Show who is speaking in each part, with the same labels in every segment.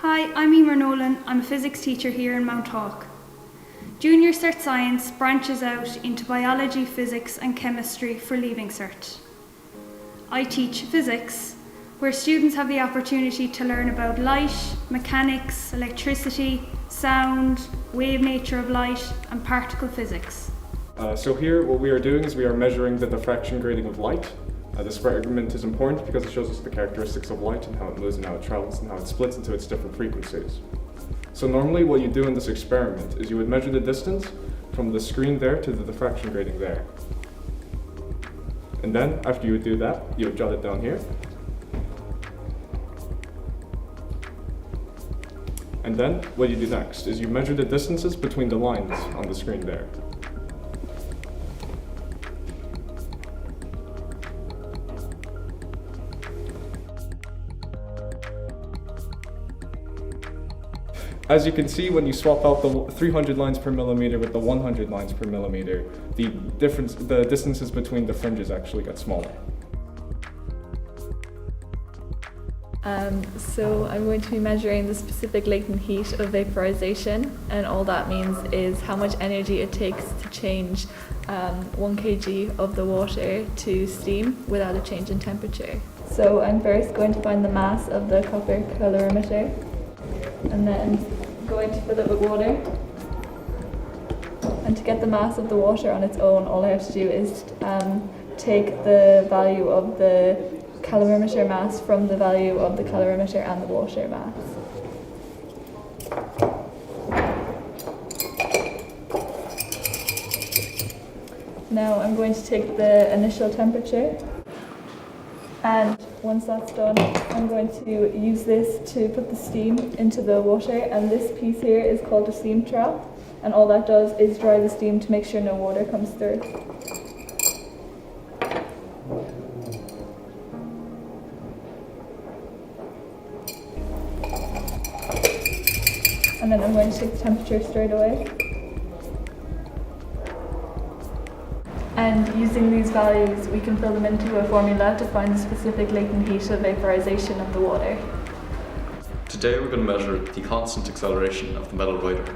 Speaker 1: Hi, I'm Emer Nolan. I'm a physics teacher here in Mounthawk. Junior Cert Science branches out into biology, physics and chemistry for Leaving Cert. I teach physics, where students have the opportunity to learn about light, mechanics, electricity, sound, wave nature of light and particle physics.
Speaker 2: So here what we are doing is we are measuring the diffraction grating of light. This experiment is important because it shows us the characteristics of light and how it moves and how it travels and how it splits into its different frequencies. So normally what you do in this experiment is you would measure the distance from the screen there to the diffraction grating there. And then after you would do that, you would jot it down here. And then what you do next is you measure the distances between the lines on the screen there. As you can see, when you swap out the 300 lines per millimeter with the 100 lines per millimeter, the distances between the fringes actually get smaller.
Speaker 3: So I'm going to be measuring the specific latent heat of vaporization, and all that means is how much energy it takes to change 1 kg of the water to steam without a change in temperature. So I'm first going to find the mass of the copper calorimeter, and then going to fill it with water. And to get the mass of the water on its own, all I have to do is take the value of the calorimeter mass from the value of the calorimeter and the water mass. Now I'm going to take the initial temperature, and once that's done, I'm going to use this to put the steam into the water, and this piece here is called a steam trap, and all that does is dry the steam to make sure no water comes through. And then I'm going to take the temperature straight away. And using these values, we can fill them into a formula to find the specific latent heat of vaporization of the water.
Speaker 4: Today we're going to measure the constant acceleration of the metal rider.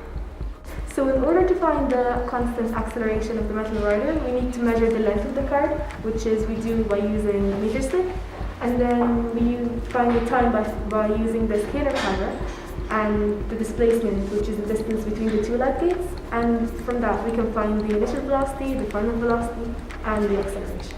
Speaker 5: So in order to find the constant acceleration of the metal rider, we need to measure the length of the card, which is we do by using a meter stick. And then we find the time by using the scalar timer, and the displacement, which is the distance between the two light gates, and from that we can find the initial velocity, the final velocity, and the acceleration.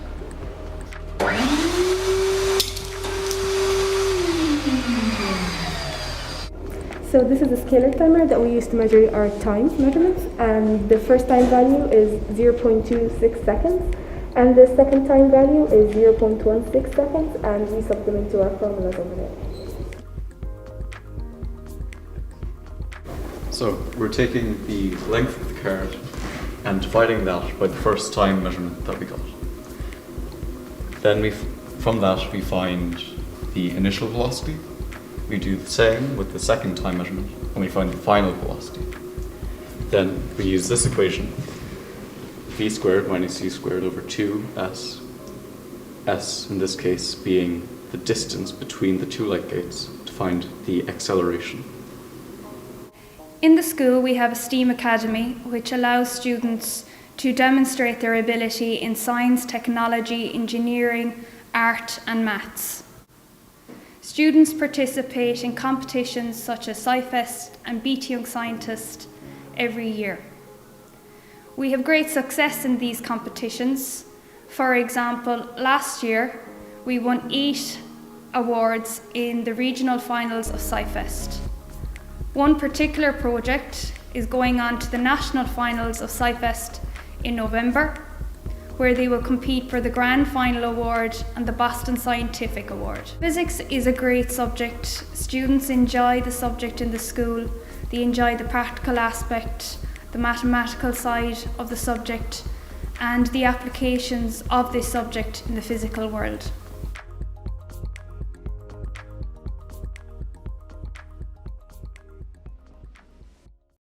Speaker 5: So this is a scalar timer that we use to measure our time measurements, and the first time value is 0.26 seconds, and the second time value is 0.16 seconds, and we sub them into our formulas over there.
Speaker 4: So we're taking the length of the card and dividing that by the first time measurement that we got. Then from that we find the initial velocity. We do the same with the second time measurement and we find the final velocity. Then we use this equation, v squared minus c squared over 2s, s in this case being the distance between the two light gates, to find the acceleration.
Speaker 1: In the school, we have a STEAM Academy, which allows students to demonstrate their ability in science, technology, engineering, art and maths. Students participate in competitions such as SciFest and Beat Young Scientist every year. We have great success in these competitions. For example, last year we won 8 awards in the regional finals of SciFest. One particular project is going on to the national finals of SciFest in November, where they will compete for the Grand Final Award and the Boston Scientific Award. Physics is a great subject. Students enjoy the subject in the school. They enjoy the practical aspect, the mathematical side of the subject, and the applications of this subject in the physical world.